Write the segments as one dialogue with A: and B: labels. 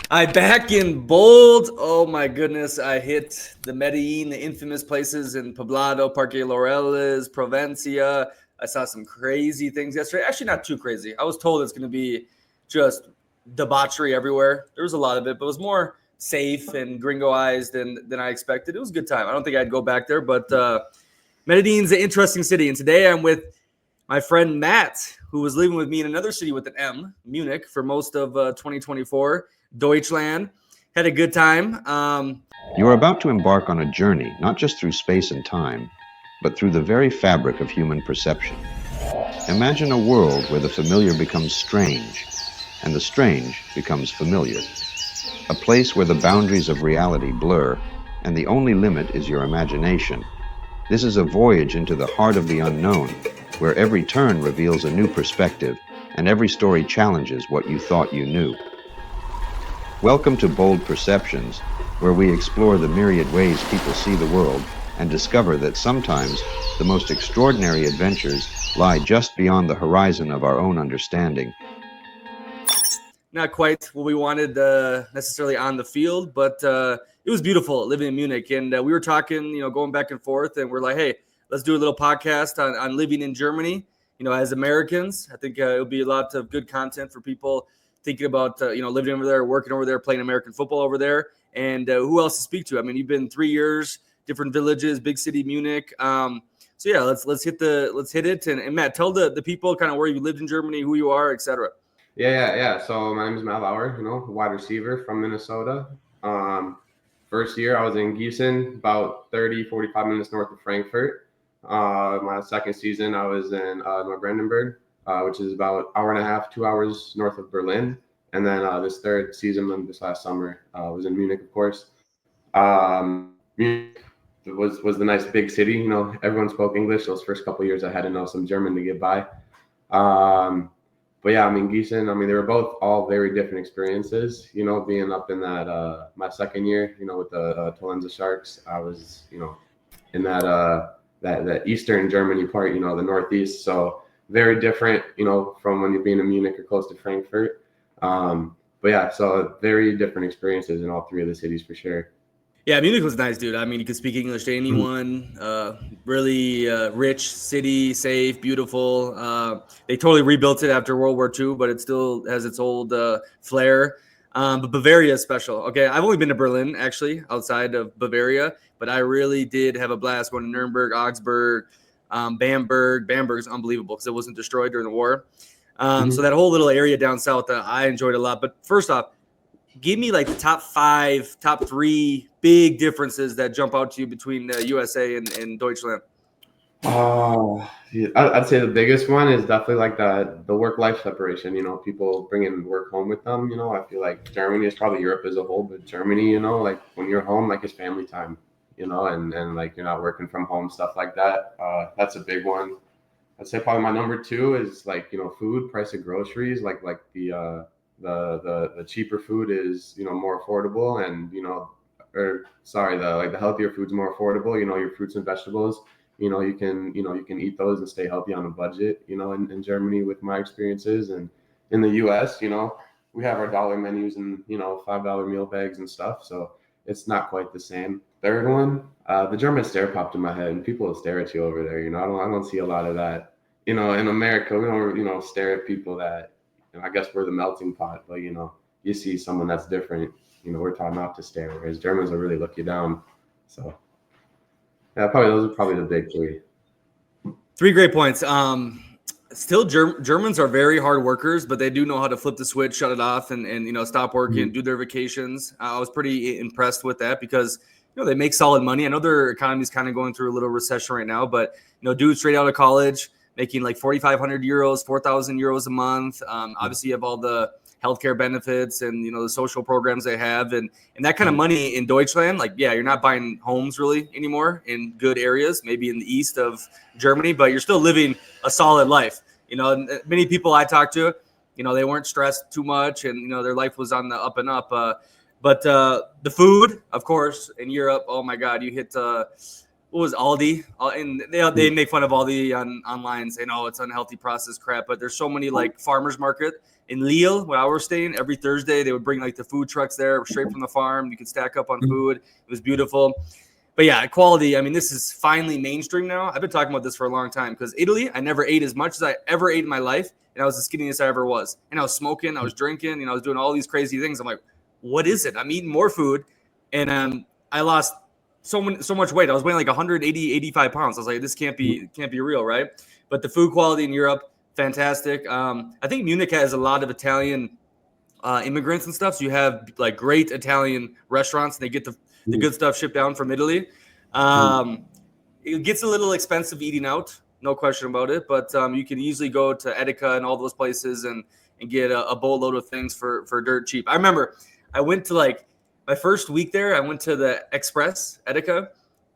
A: I back in bold. Oh my goodness. I hit the Medellin, the infamous places in Poblado, Parque Laureles, Provencia. I saw some crazy things yesterday. Actually, not too crazy. I was told it's going to be just debauchery everywhere. There was a lot of it, but it was more safe and gringoized than I expected. It was a good time. I don't think I'd go back there, but Medellin's an interesting city. And today I'm with my friend Matt, who was living with me in another city with an M, Munich, for most of 2024. Deutschland. Had a good time.
B: You are about to embark on a journey, not just through space and time, but through the very fabric of human perception. Imagine a world where the familiar becomes strange, and the strange becomes familiar. A place where the boundaries of reality blur, and the only limit is your imagination. This is a voyage into the heart of the unknown, where every turn reveals a new perspective, and every story challenges what you thought you knew. Welcome to Bold Perceptions, where we explore the myriad ways people see the world and discover that sometimes the most extraordinary adventures lie just beyond the horizon of our own understanding.
A: Not quite what we wanted necessarily on the field, but it was beautiful living in Munich. And we were talking, going back and forth, and we're like, hey, let's do a little podcast on living in Germany, as Americans. I think it would be a lot of good content for people thinking about, living over there, working over there, playing American football over there, and who else to speak to. I mean, you've been 3 years, different villages, big city, Munich. So yeah, let's hit it. And Matt, tell the people kind of where you lived in Germany, who you are, etc.
C: Yeah. So my name is Matt Lauer, wide receiver from Minnesota. First year I was in Gießen, about 45 minutes north of Frankfurt. My second season I was in Neubrandenburg, which is about hour and a half, 2 hours north of Berlin. And then this third season, this last summer, was in Munich, of course. Munich was the nice big city. Everyone spoke English. Those first couple of years I had to know some German to get by. But yeah, Gießen, they were both all very different experiences, being up in that, my second year, with the Tolenza Sharks. I was, in that Eastern Germany part, the Northeast. So very different, from when you're being in Munich or close to Frankfurt. But yeah, so very different experiences in all three of the cities for sure.
A: Yeah, Munich was nice, dude. I mean, you could speak English to anyone. Really rich city, safe, beautiful. They totally rebuilt it after World War II, but it still has its old flair. But Bavaria is special. Okay, I've only been to Berlin, actually, outside of Bavaria, but I really did have a blast going to Nuremberg, Augsburg, Bamberg. Bamberg's unbelievable because it wasn't destroyed during the war. So that whole little area down south, I enjoyed a lot. But first off, give me like the top three big differences that jump out to you between the USA and Deutschland.
C: I'd say the biggest one is definitely like the work-life separation. People bringing work home with them. I feel like Germany is probably Europe as a whole, but Germany, like when you're home, like it's family time. And like you're not working from home, stuff like that. That's a big one. I'd say probably my number two is like food, price of groceries, like the cheaper food is more affordable, and the healthier food's more affordable. Your fruits and vegetables, you can eat those and stay healthy on a budget. In Germany, with my experiences, and in the U.S., we have our dollar menus and $5 meal bags and stuff, so it's not quite the same. Third one, the German stare popped in my head, and people will stare at you over there. I don't see a lot of that. In America, we don't stare at people that. I guess we're the melting pot, but you see someone that's different, we're taught not to stare, whereas Germans will really look you down. So yeah, those are probably the big three.
A: Three great points. Still, Germans are very hard workers, but they do know how to flip the switch, shut it off, and stop working, do their vacations. I was pretty impressed with that because they make solid money. I know their economy is kind of going through a little recession right now, but dudes straight out of college making like 4,500 euros, 4,000 euros a month. Obviously, you have all the healthcare benefits and the social programs they have, and that kind of money in Deutschland. Like, yeah, you're not buying homes really anymore in good areas, maybe in the east of Germany, but you're still living a solid life. Many people I talked to, they weren't stressed too much, and their life was on the up and up. But the food, of course, in Europe, oh my God, you hit. What what was Aldi? And they make fun of Aldi online, saying, "Oh, it's unhealthy processed crap." But there's so many like farmers market in Lille where I was staying. Every Thursday they would bring like the food trucks there straight from the farm. You could stack up on food. It was beautiful. But yeah, quality. I mean, this is finally mainstream now. I've been talking about this for a long time because Italy, I never ate as much as I ever ate in my life, and I was the skinniest I ever was. And I was smoking, I was drinking, I was doing all these crazy things. I'm like, what is it? I'm eating more food, and I lost so much weight. I was weighing like 180, 85 pounds. I was like, this can't be real, right? But the food quality in Europe, fantastic. I think Munich has a lot of Italian immigrants and stuff. So you have like great Italian restaurants, and they get the good stuff shipped down from Italy. It gets a little expensive eating out, no question about it. But you can easily go to Edeka and all those places and get a boatload of things for dirt cheap. I remember I went to like my first week there. I went to the Express Edeka,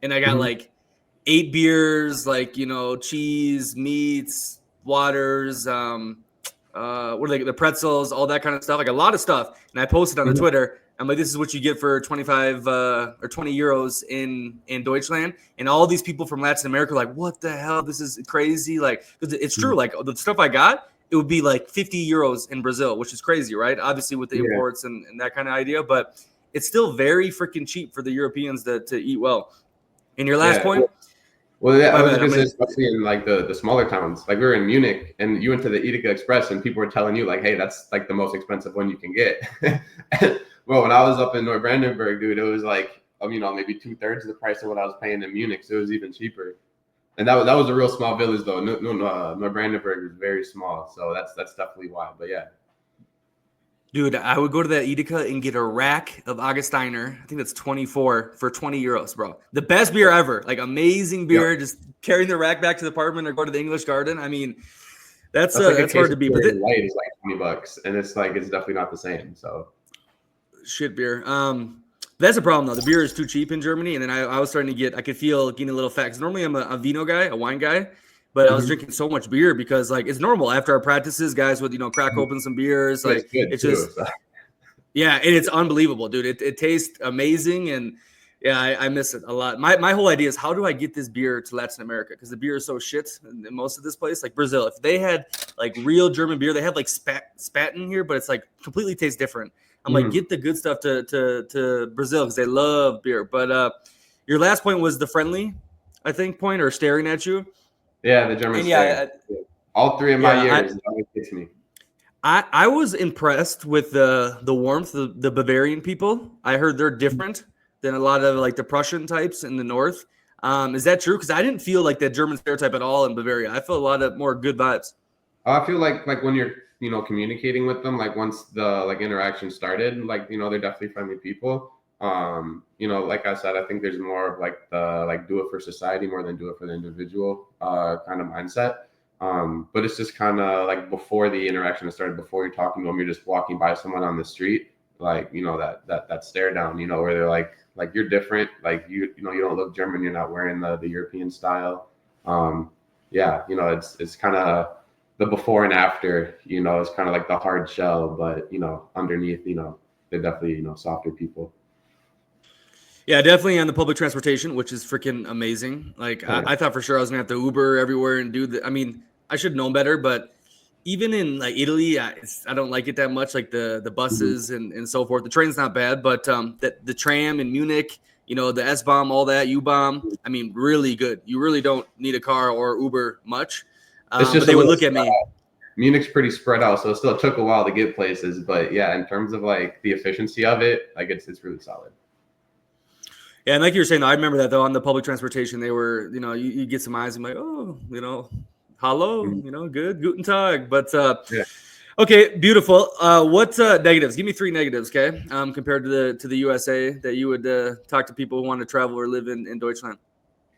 A: and I got like 8 beers, like cheese, meats, waters, what are they? The pretzels, all that kind of stuff, like a lot of stuff. And I posted on the Twitter. I'm like, this is what you get for 25 or 20 euros in Deutschland. And all these people from Latin America are like, what the hell? This is crazy. Like, it's true. Like the stuff I got, it would be like 50 euros in Brazil, which is crazy, right? Obviously with the imports and that kind of idea, but it's still very freaking cheap for the Europeans to eat well. And your last point?
C: Well, yeah, I was going to say, especially in like the smaller towns, like we were in Munich and you went to the Edeka Express and people were telling you like, hey, that's like the most expensive one you can get. Well, when I was up in Neubrandenburg, dude, it was like, maybe 2/3 of the price of what I was paying in Munich. So it was even cheaper. And that was a real small village though. Neubrandenburg is very small. So that's definitely why. But yeah.
A: Dude, I would go to that Edeka and get a rack of Augustiner. I think that's 24 for 20 euros, bro. The best beer ever. Like amazing beer. Yep. Just carrying the rack back to the apartment or go to the English Garden. I mean, that's hard to beat. But
C: light is like $20, and it's definitely not the same. So
A: shit beer. That's a problem though. The beer is too cheap in Germany, and then I was starting to I could feel getting a little fat. Because normally I'm a vino guy, a wine guy. But I was drinking so much beer because, like, it's normal after our practices, guys would, crack open some beers. Like, it's just, yeah, and it's unbelievable, dude. It tastes amazing, and yeah, I miss it a lot. My whole idea is how do I get this beer to Latin America? Because the beer is so shit in most of this place. Like Brazil, if they had like real German beer, they have like Spaten here, but it's like completely tastes different. I'm like, get the good stuff to Brazil because they love beer. But your last point was the friendly, I think, point or staring at you.
C: Yeah, the German stare. All 3 of my years, it always gets me.
A: I was impressed with the warmth of the Bavarian people. I heard they're different than a lot of like the Prussian types in the north. Is that true? Because I didn't feel like that German stereotype at all in Bavaria. I felt a lot of more good vibes.
C: I feel like when you're communicating with them, like once the like interaction started, like they're definitely friendly people. Like I said, I think there's more of like the like do it for society more than do it for the individual kind of mindset. But it's just kind of like before the interaction has started, before you're talking to them, you're just walking by someone on the street, like that stare down, where they're like you're different, like you don't look German, you're not wearing the European style. It's kind of the before and after, it's kind of like the hard shell, but underneath, they're definitely softer people.
A: Yeah, definitely on the public transportation, which is freaking amazing. Like I thought for sure I was gonna have to Uber everywhere and do the. I mean, I should know better, but even in like Italy, I don't like it that much. Like the buses and so forth. The train's not bad, but the tram in Munich, the S-Bahn, all that U-Bahn. I mean, really good. You really don't need a car or Uber much.
C: It's just
A: they would look at me.
C: Munich's pretty spread out, so it still took a while to get places. But yeah, in terms of like the efficiency of it, like it's really solid.
A: Yeah, and like you were saying, I remember that though on the public transportation, they were, you get some eyes and like, oh, hello, good, guten tag. But okay, beautiful. What negatives? Give me 3 negatives, okay? Compared to the USA that you would talk to people who want to travel or live in Deutschland.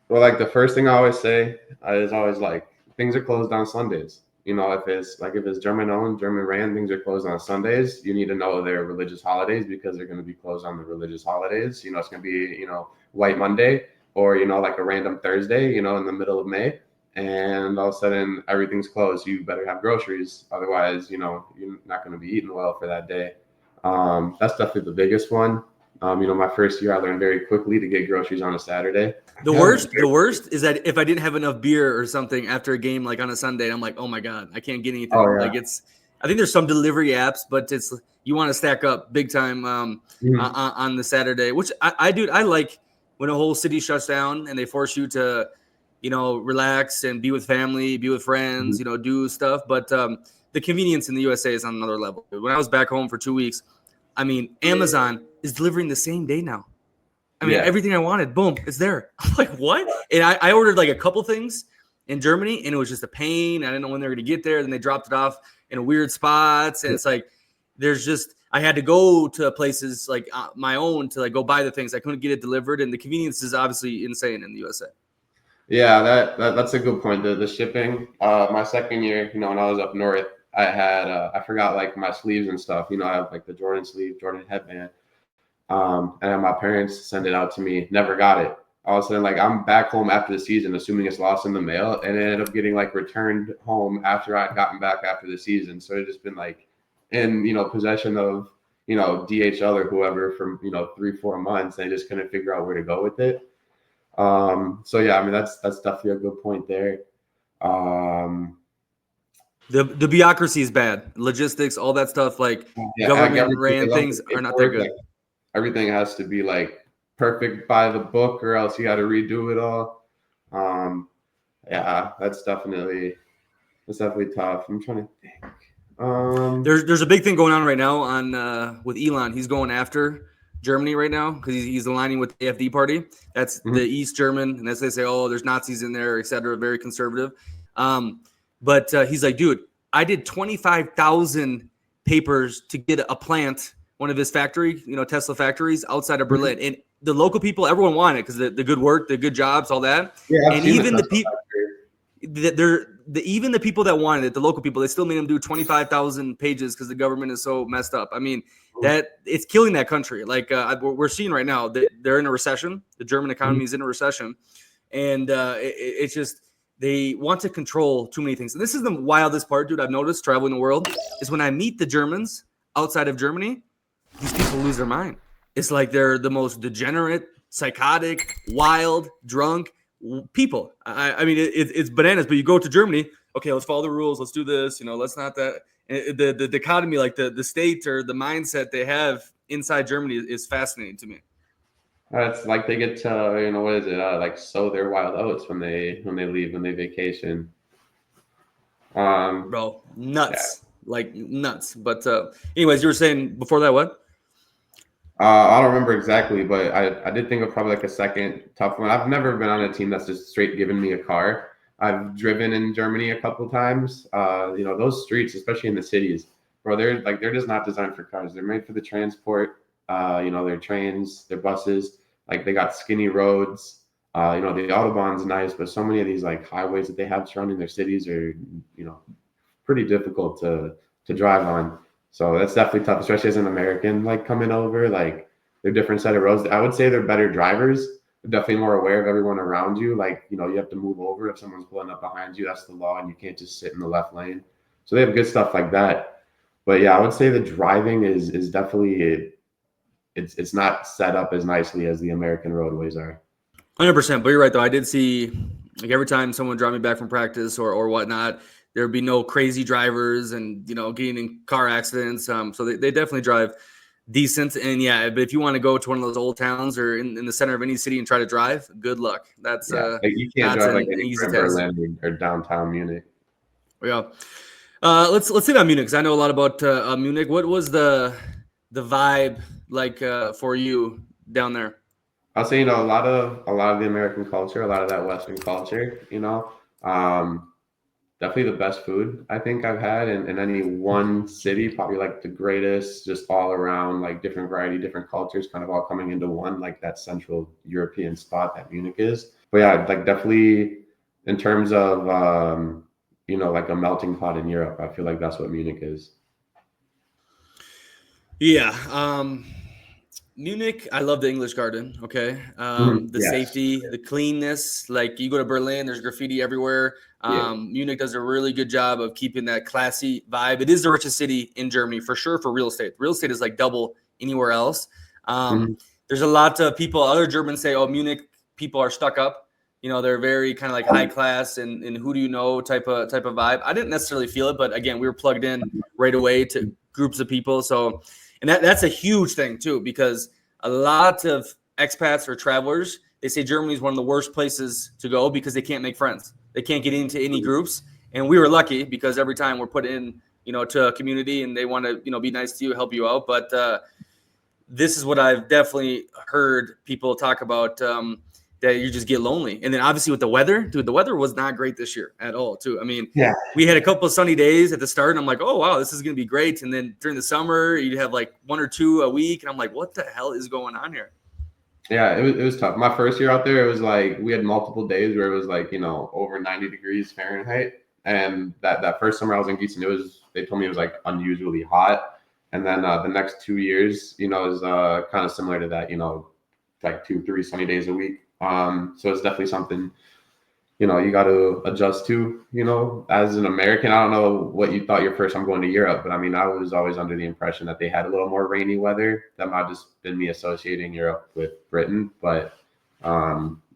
C: Well, like the first thing I always say is always like things are closed on Sundays. If it's German owned, German ran, things are closed on Sundays. You need to know their religious holidays because they're going to be closed on the religious holidays. It's going to be, White Monday or, like a random Thursday, in the middle of May. And all of a sudden everything's closed. You better have groceries. Otherwise, you're not going to be eating well for that day. That's definitely the biggest one. My first year, I learned very quickly to get groceries on a Saturday.
A: The worst is that if I didn't have enough beer or something after a game, like on a Sunday, I'm like, oh my God, I can't get anything.
C: Oh, yeah.
A: Like I think there's some delivery apps, but you want to stack up big time on the Saturday, which I like when a whole city shuts down and they force you to, relax and be with family, be with friends, do stuff. But the convenience in the USA is on another level. When I was back home for 2 weeks, I mean, Amazon is delivering the same day now. I mean, everything I wanted, boom, it's there. I'm like, what? And I ordered like a couple things in Germany, and it was just a pain. I didn't know when they were going to get there. Then they dropped it off in weird spots. And it's like, I had to go to places like my own to like go buy the things. I couldn't get it delivered. And the convenience is obviously insane in the USA.
C: Yeah, that's a good point. The shipping, my second year, when I was up north, I had, I forgot like my sleeves and stuff. I have like the Jordan sleeve, Jordan headband. And my parents sent it out to me, never got it. All of a sudden, like I'm back home after the season, assuming it's lost in the mail, and it ended up getting like returned home after I'd gotten back after the season. So it's just been like in, possession of, DHL or whoever from, 3-4 months. And I just couldn't figure out where to go with it. So yeah, I mean, that's definitely a good point there.
A: The bureaucracy is bad. Logistics, all that stuff, like government ran things are not that good.
C: Like, everything has to be like perfect by the book, or else you got to redo it all. Yeah, that's definitely tough. I'm trying to think.
A: There's a big thing going on right now on with Elon. He's going after Germany right now because he's aligning with the AfD party. That's the East German, and as they say, oh, there's Nazis in there, etc. Very conservative. But he's like, dude, I did 25,000 papers to get a plant, one of his factory, Tesla factories outside of Berlin, and the local people, everyone wanted it because the good work, the good jobs, all that.
C: Yeah,
A: and even the people. Even the people that wanted it, the local people, they still made them do 25,000 pages because the government is so messed up. I mean, that it's killing that country. Like we're seeing right now that they're in a recession. The German economy is in a recession, and it's just they want to control too many things. And this is the wildest part, dude. I've noticed traveling the world is when I meet the Germans outside of Germany, these people lose their mind. It's like they're the most degenerate, psychotic, wild, drunk people. I mean, it's bananas. But you go to Germany, okay, let's follow the rules. Let's do this. Let's not that. The dichotomy, like the state or the mindset they have inside Germany is fascinating to me.
C: It's like they get to, what is it? Like sow their wild oats when they leave, when they vacation.
A: Bro, nuts, like nuts. But anyways, you were saying before that what?
C: I don't remember exactly, but I did think of probably like a second tough one. I've never been on a team that's just straight given me a car. I've driven in Germany a couple times. Those streets, especially in the cities, bro, they're just not designed for cars. They're made for the transport. Their trains, their buses. Like they got skinny roads. The Autobahn's nice, but so many of these like highways that they have surrounding their cities are, pretty difficult to drive on. So that's definitely tough, especially as an American, like coming over, like they're different set of roads. I would say they're better drivers. They're definitely more aware of everyone around you. Like, you have to move over if someone's pulling up behind you. That's the law, and you can't just sit in the left lane. So they have good stuff like that. But yeah, I would say the driving is definitely it's not set up as nicely as the American roadways are.
A: 100%. But you're right, though. I did see like every time someone dropped me back from practice or whatnot, there would be no crazy drivers and, getting in car accidents. So they definitely drive decent. And yeah, but if you want to go to one of those old towns or in the center of any city and try to drive, good luck. That's
C: you can't drive like anywhere in Berlin or downtown Munich.
A: Yeah. Let's hit on Munich because I know a lot about Munich. What was the vibe like for you down there?
C: I'll say, a lot of the American culture, a lot of that Western culture, definitely the best food I think I've had in any one city, probably like the greatest, just all around, like different variety, different cultures kind of all coming into one, like that central European spot that Munich is. But yeah, like definitely in terms of, like a melting pot in Europe, I feel like that's what Munich is.
A: Yeah. Munich, I love the English Garden. Okay. Safety, the cleanness, like you go to Berlin, there's graffiti everywhere. Munich does a really good job of keeping that classy vibe. It is the richest city in Germany for sure for real estate. Real estate is like double anywhere else. there's a lot of people, other Germans say, oh, Munich people are stuck up. You know, they're very kind of like high class and who do you know type of vibe. I didn't necessarily feel it, but again, we were plugged in right away to groups of people. So, and that's a huge thing too, because a lot of expats or travelers, they say Germany is one of the worst places to go because they can't make friends. They can't get into any groups. And we were lucky because every time we're put in, you know, to a community and they want to, you know, be nice to you, help you out. But this is what I've definitely heard people talk about, that you just get lonely. And then obviously with the weather, dude, the weather was not great this year at all too. I mean,
C: Yeah.
A: we had a couple of sunny days at the start and I'm like, oh, wow, this is going to be great. And then during the summer, you'd have like 1 or 2 a week. And I'm like, what the hell is going on here?
C: Yeah, it was tough. My first year out there, it was like we had multiple days where it was like, you know, over 90 degrees Fahrenheit. And that first summer I was in Gießen, they told me it was like unusually hot. And then the next 2 years, you know, is kind of similar to that, you know, like 2-3 sunny days a week. So it's definitely something, you know, you got to adjust to, you know, as an American. I don't know what you thought your first time going to Europe, but I mean, I was always under the impression that they had a little more rainy weather. That might have just been me associating Europe with Britain. But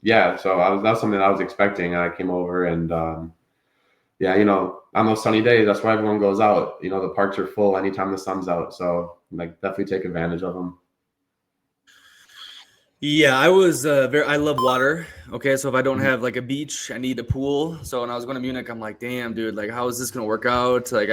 C: yeah, so that's something I was expecting. And I came over and yeah, you know, on those sunny days, that's why everyone goes out. You know, the parks are full anytime the sun's out. So like definitely take advantage of them.
A: Yeah, I was I love water. Okay, so if I don't have like a beach, I need a pool. So when I was going to Munich, I'm like, damn, dude, like how is this gonna work out? Like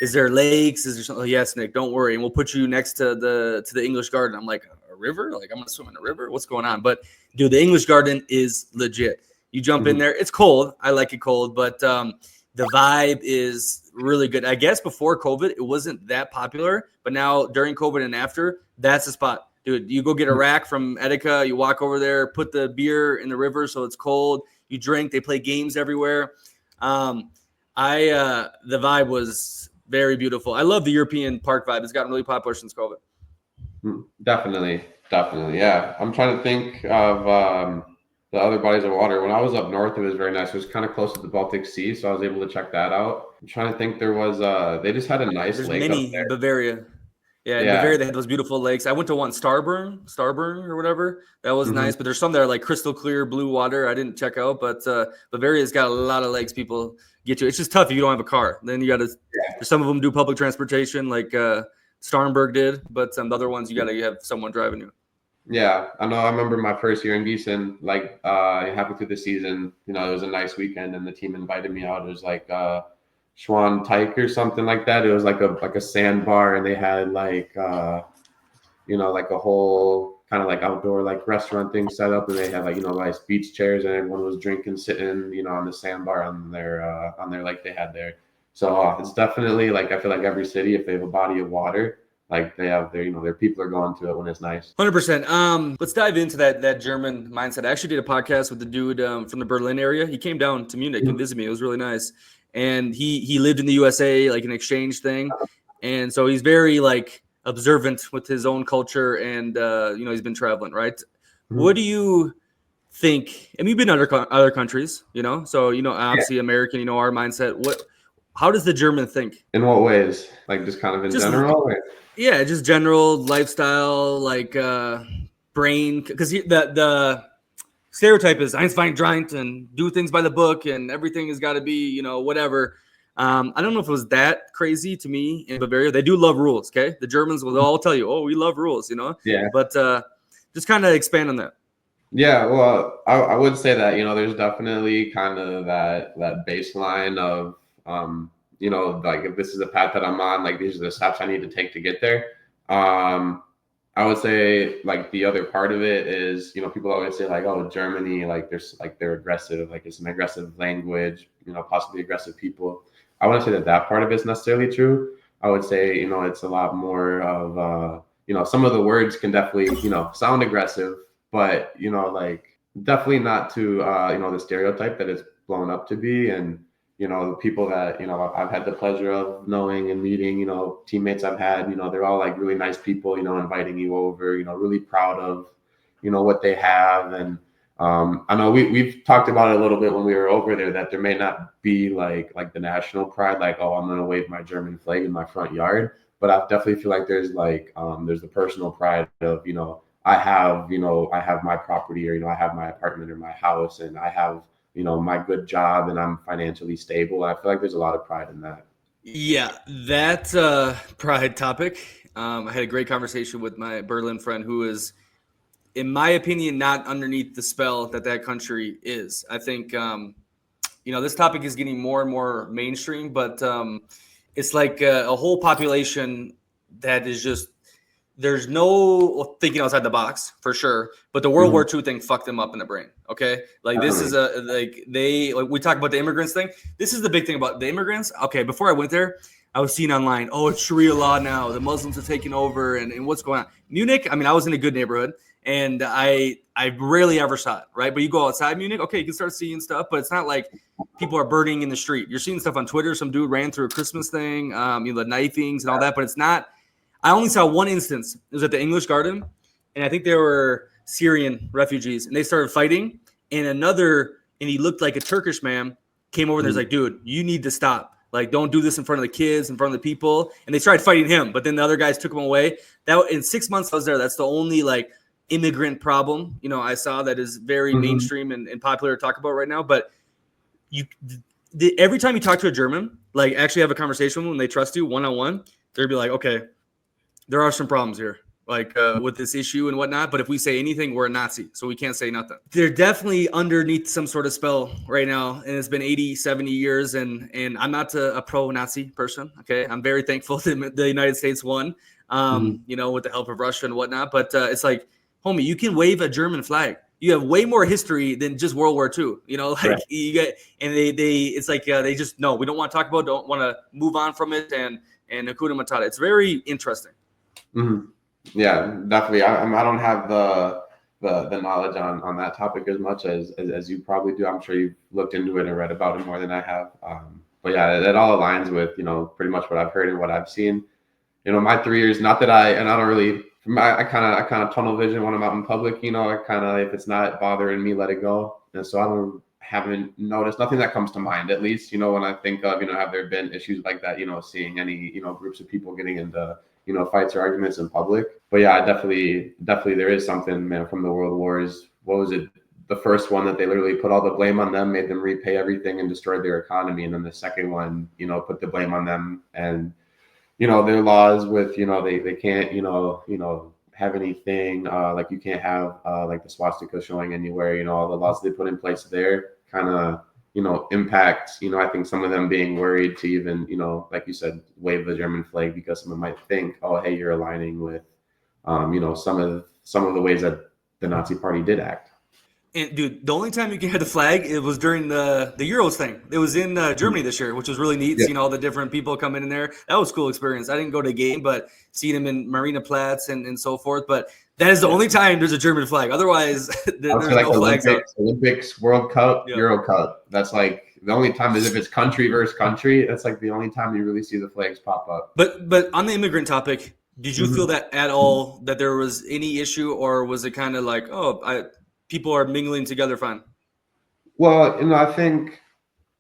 A: is there lakes? Is there something? Oh, yes, Nick, don't worry, and we'll put you next to the English Garden. I'm like, a river? Like I'm gonna swim in a river? What's going on? But dude, the English Garden is legit. You jump in there, it's cold. I like it cold, but the vibe is really good. I guess before COVID, it wasn't that popular, but now during COVID and after, that's the spot. Dude, you go get a rack from Edeka, you walk over there, put the beer in the river so it's cold, you drink, they play games everywhere. The vibe was very beautiful. I love the European park vibe. It's gotten really popular since COVID.
C: Definitely. Yeah. I'm trying to think of the other bodies of water. When I was up north, it was very nice. It was kind of close to the Baltic Sea, so I was able to check that out. I'm trying to think, there was they just had a nice
A: There's
C: lake
A: many
C: up there.
A: in Bavaria. Yeah, in
C: Yeah.
A: Bavaria, they had those beautiful lakes. I went to one, Starburn or whatever. That was nice. But there's some that are like crystal clear blue water. I didn't check out, but Bavaria's got a lot of lakes people get to. It's just tough if you don't have a car. Then you got to. Some of them do public transportation, like Starnberg did, but the other ones you got to have someone driving you.
C: Yeah, I know. I remember my first year in Gießen, like halfway through the season, you know, it was a nice weekend, and the team invited me out. It was like Schwan Teich or something like that. It was like a sandbar, and they had like you know, like a whole kind of like outdoor like restaurant thing set up, and they had like, you know, nice beach chairs, and everyone was drinking, sitting, you know, on the sandbar on their lake they had there. So it's definitely like, I feel like every city, if they have a body of water, like they have their, you know, their people are going to it when it's nice.
A: 100%. Let's dive into that German mindset. I actually did a podcast with the dude from the Berlin area. He came down to Munich and visited me. It was really nice. And he lived in the USA, like an exchange thing. And so he's very like observant with his own culture, and you know, he's been traveling, right? What do you think? I mean, you've been in other countries, you know, so you know, obviously American, you know, our mindset. How does the German think?
C: In what ways? Like just kind of in general?
A: Yeah, just general lifestyle, like brain, because the stereotype is eins fein dreint and do things by the book, and everything has got to be, you know, whatever. I don't know if it was that crazy to me in Bavaria. They do love rules, okay? The Germans will all tell you, oh, we love rules, you know?
C: Yeah.
A: But just kind of expand on that.
C: Yeah, well, I would say that, you know, there's definitely kind of that baseline of, you know, like if this is a path that I'm on, like these are the steps I need to take to get there. I would say like the other part of it is, you know, people always say like, oh, Germany, like they're aggressive, like it's an aggressive language, you know, possibly aggressive people. I wouldn't say that part of it's necessarily true. I would say, you know, it's a lot more of, you know, some of the words can definitely, you know, sound aggressive, but, you know, like definitely not to, you know, the stereotype that it's blown up to be. And, you know, the people that, you know, I've had the pleasure of knowing and meeting, you know, teammates I've had, you know, they're all like really nice people, you know, inviting you over, you know, really proud of, you know, what they have. And I know we've talked about it a little bit when we were over there, that there may not be like the national pride, like, oh, I'm going to wave my German flag in my front yard. But I definitely feel like there's like, there's the personal pride of, you know, I have, I have my property, or, I have my apartment or my house, and I have, my good job, and I'm financially stable. I feel like there's a lot of pride in that.
A: Yeah, that pride topic. I had a great conversation with my Berlin friend who is, in my opinion, not underneath the spell that country is. I think, this topic is getting more and more mainstream, but it's like a whole population that is just, there's no thinking outside the box for sure, but the World War II thing fucked them up in the brain. Okay, like this is we talk about the immigrants thing. This is the big thing about the immigrants. Okay, before I went there, I was seeing online, oh, it's Sharia law now. The Muslims are taking over, and what's going on? Munich. I mean, I was in a good neighborhood, and I rarely ever saw it, right? But you go outside Munich, okay, you can start seeing stuff, but it's not like people are burning in the street. You're seeing stuff on Twitter. Some dude ran through a Christmas thing, the knifings and all that, but it's not. I only saw one instance. It was at the English Garden, and I think they were Syrian refugees, and they started fighting. And he looked like a Turkish man, came over and was like, dude, you need to stop. Like, don't do this in front of the kids, in front of the people. And they started fighting him, but then the other guys took him away. That in 6 months I was there, that's the only like immigrant problem, I saw that is very mainstream and popular to talk about right now. But every time you talk to a German, like actually have a conversation with them, when they trust you one-on-one, they'll be like, okay, there are some problems here, like with this issue and whatnot. But if we say anything, we're a Nazi, so we can't say nothing. They're definitely underneath some sort of spell right now, and it's been 80, 70 years, and I'm not a pro-Nazi person, okay? I'm very thankful that the United States won, with the help of Russia and whatnot. But it's like, homie, you can wave a German flag. You have way more history than just World War II,
C: Right.
A: You get, and it's like they just, no, we don't want to talk about, don't want to move on from it, and Hakuna Matata. It's very interesting.
C: Yeah, definitely. I don't have the knowledge on that topic as much as you probably do. I'm sure you've looked into it and read about it more than I have. But yeah, that all aligns with pretty much what I've heard and what I've seen. My 3 years. Not that I don't really. I kind of tunnel vision when I'm out in public. I kind of, if it's not bothering me, let it go. And so haven't noticed nothing that comes to mind, at least. When I think of have there been issues like that? Seeing any groups of people getting into fights or arguments in public. But yeah, definitely there is something, man, from the world wars. What was it? The first one that they literally put all the blame on them, made them repay everything and destroyed their economy. And then the second one, put the blame on them and, their laws with, they can't, have anything, like you can't have like the swastika showing anywhere, all the laws they put in place there kind of, impact, I think some of them being worried to even, like you said, wave the German flag because someone might think, oh, hey, you're aligning with, some of the ways that the Nazi Party did act.
A: And dude, the only time you can have the flag, it was during the Euros thing. It was in Germany this year, which was really neat.
C: Yeah.
A: Seeing all the different people come in there. That was a cool experience. I didn't go to a game, but seeing them in Marina Platz and so forth. But that is the only time there's a German flag. Otherwise, there's
C: like
A: no flags out.
C: Olympics, World Cup,
A: Yeah.
C: Euro Cup. That's like the only time is if it's country versus country. That's like the only time you really see the flags pop up.
A: But on the immigrant topic, did you feel that at all, that there was any issue, or was it kind of like, people are mingling together fine?
C: Well, I think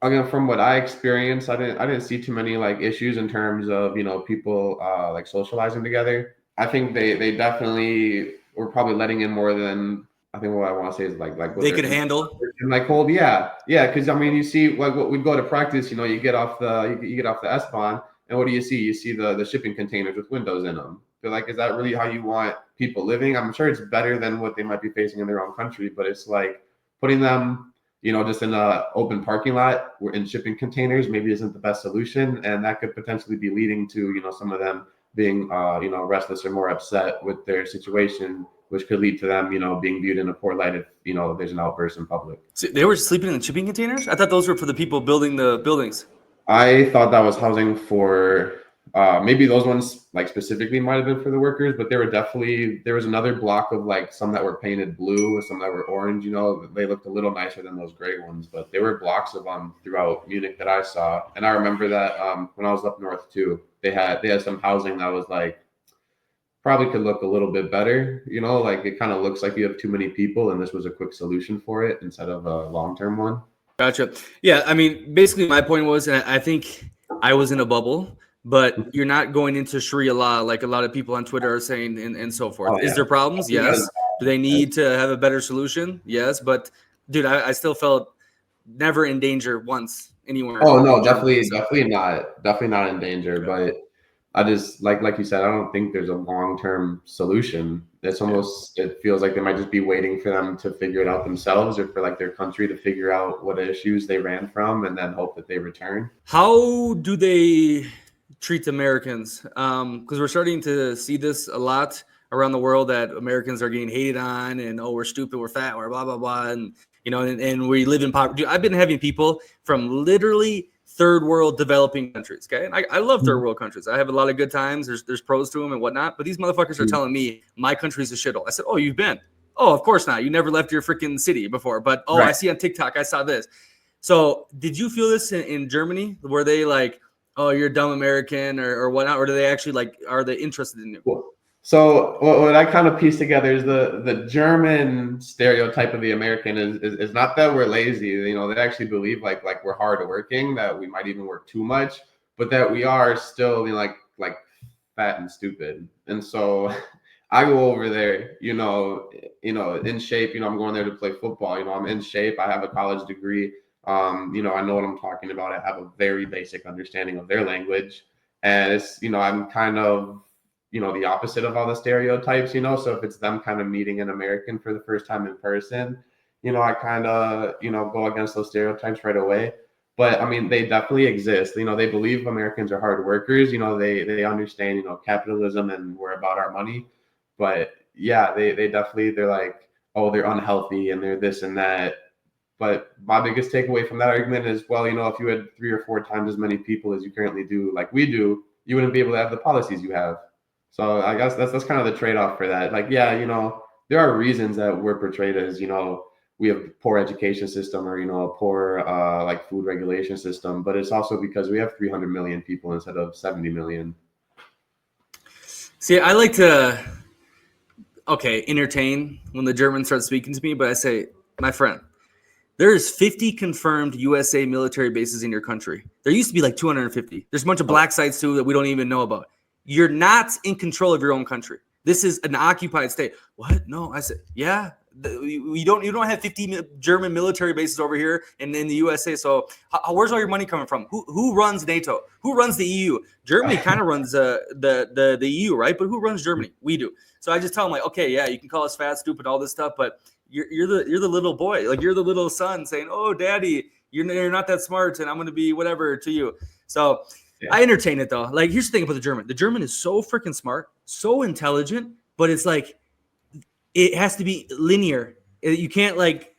C: again from what I experienced, I didn't see too many like issues in terms of people like socializing together. I think they definitely were probably letting in more than I think what I want to say is like what
A: They could handle.
C: and like hold yeah because I mean you see like what we'd go to practice, you get off the you get off the S-Bahn and what do you see? You see the shipping containers with windows in them. They're like, is that really how you want people living? I'm sure it's better than what they might be facing in their own country, but it's like putting them just in a open parking lot or in shipping containers maybe isn't the best solution, and that could potentially be leading to some of them being restless or more upset with their situation, which could lead to them being viewed in a poor light if there's an outburst in public.
A: So they were sleeping in the shipping containers? I thought those were for the people building the buildings.
C: I thought that was housing for maybe those ones like specifically might have been for the workers, but there was another block of like some that were painted blue and some that were orange. They looked a little nicer than those gray ones, but there were blocks of them throughout Munich that I saw. And I remember that when I was up north too, they had some housing that was like probably could look a little bit better. Like it kind of looks like you have too many people, and this was a quick solution for it instead of a long-term one.
A: Gotcha. Yeah, I mean, basically my point was, and I think I was in a bubble, but you're not going into Sharia law like a lot of people on Twitter are saying and so forth.
C: Oh,
A: Is
C: yeah.
A: there problems? Yes. Do they need to have a better solution? Yes. But dude, I still felt never in danger once anywhere.
C: Oh no,
A: in Germany,
C: definitely not in danger. But I just like you said, I don't think there's a long-term solution. It's almost it feels like they might just be waiting for them to figure it out themselves, or for like their country to figure out what issues they ran from, and then hope that they return.
A: How do they treat Americans? Because we're starting to see this a lot around the world, that Americans are getting hated on, and we're stupid, we're fat, we're blah blah blah, and and we live in poverty. I've been having people from literally third world developing countries. Okay, and I love third world countries. I have a lot of good times. There's pros to them and whatnot. But these motherfuckers are telling me my country's a shithole. I said, oh, you've been? Oh, of course not. You never left your freaking city before. But I see on TikTok, I saw this. So did you feel this in Germany? Were they like, oh, you're a dumb American or whatnot? Or do they actually are they interested in you?
C: So what I kind of piece together is the German stereotype of the American is not that we're lazy. They actually believe like we're hardworking, that we might even work too much, but that we are still like fat and stupid. And so I go over there, in shape. I'm going there to play football. I'm in shape. I have a college degree. I know what I'm talking about. I have a very basic understanding of their language, and it's I'm kind of the opposite of all the stereotypes. So if it's them kind of meeting an American for the first time in person, I kind of go against those stereotypes right away. But I mean, they definitely exist. They believe Americans are hard workers. They understand capitalism, and we're about our money. But yeah, they're like, oh, they're unhealthy and they're this and that. But my biggest takeaway from that argument is, well, if you had 3 or 4 times as many people as you currently do, like we do, you wouldn't be able to have the policies you have. So I guess that's kind of the trade-off for that. Like, yeah, there are reasons that we're portrayed as, we have poor education system, or, a poor like food regulation system, but it's also because we have 300 million people instead of 70 million.
A: See, I like to, entertain when the Germans start speaking to me, but I say, my friend, there's 50 confirmed USA military bases in your country. There used to be like 250. There's a bunch of black sites too that we don't even know about. You're not in control of your own country. This is an occupied state. What? No, I said, yeah. You don't have 50 German military bases over here in the USA. So where's all your money coming from? Who runs NATO? Who runs the EU? Germany kind of runs the EU, right? But who runs Germany? We do. So I just tell them like, okay, yeah, you can call us fat, stupid, all this stuff, but you're the little boy, like you're the little son saying, oh, daddy, you're not that smart, and I'm going to be whatever to you. So I entertain it though. Like, here's the thing about the German. The German is so freaking smart, so intelligent, but it's like, it has to be linear. You can't like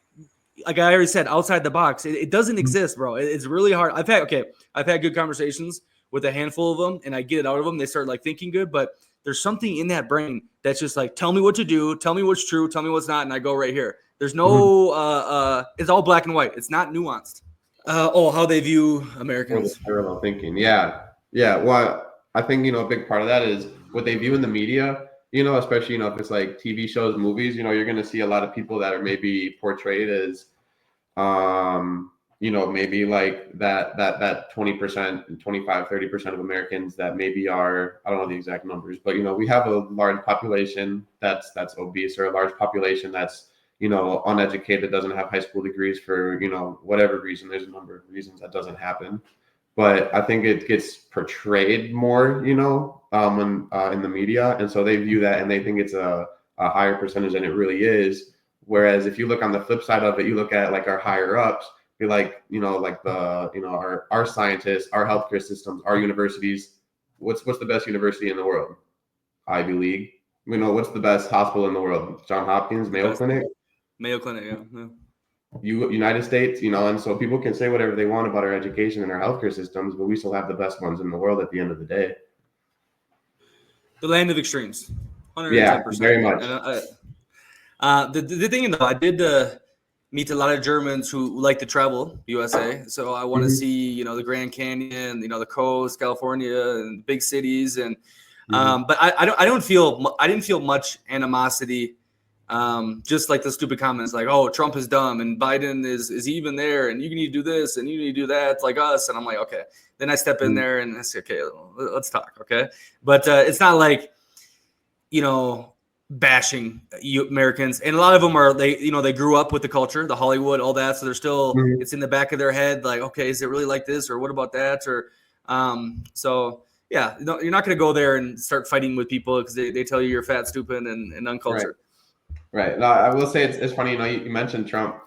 A: I already said, outside the box. It doesn't exist, bro. It's really hard. I've had good conversations with a handful of them, and I get it out of them. They start like thinking good, but there's something in that brain that's just like, tell me what to do, tell me what's true, tell me what's not, and I go right here. There's no it's all black and white. It's not nuanced. How they view Americans.
C: Parallel thinking. Yeah. Well, I think, a big part of that is what they view in the media, especially, if it's like TV shows, movies, you're going to see a lot of people that are maybe portrayed as, maybe like that 20%, 25, 30% of Americans that maybe are, I don't know the exact numbers, but, we have a large population that's obese, or a large population that's, uneducated, doesn't have high school degrees for, whatever reason. There's a number of reasons that doesn't happen. But I think it gets portrayed more, in the media. And so they view that and they think it's a higher percentage than it really is. Whereas if you look on the flip side of it, you look at like our higher ups, you're like, like our scientists, our healthcare systems, our universities. What's the best university in the world? Ivy League. What's the best hospital in the world? Johns Hopkins, Mayo Clinic.
A: Mayo Clinic, yeah.
C: United States, and so people can say whatever they want about our education and our healthcare systems, but we still have the best ones in the world at the end of the day.
A: The land of extremes. 110%.
C: Yeah, very much.
A: The thing, though, I did meet a lot of Germans who like to travel USA. So I want to see, the Grand Canyon, the coast, California, and big cities. And but I didn't feel much animosity Just like the stupid comments like, oh, Trump is dumb and Biden is even there and you need to do this and you need to do that like us. And I'm like, okay. Then I step in there and I say, okay, let's talk. Okay. But it's not like, bashing you Americans. And a lot of them are, they grew up with the culture, the Hollywood, all that. So they're still, it's in the back of their head. Like, okay, is it really like this? Or what about that? Or so yeah, you're not going to go there and start fighting with people because they tell you you're fat, stupid, and uncultured.
C: Right. No, I will say it's funny. You mentioned Trump.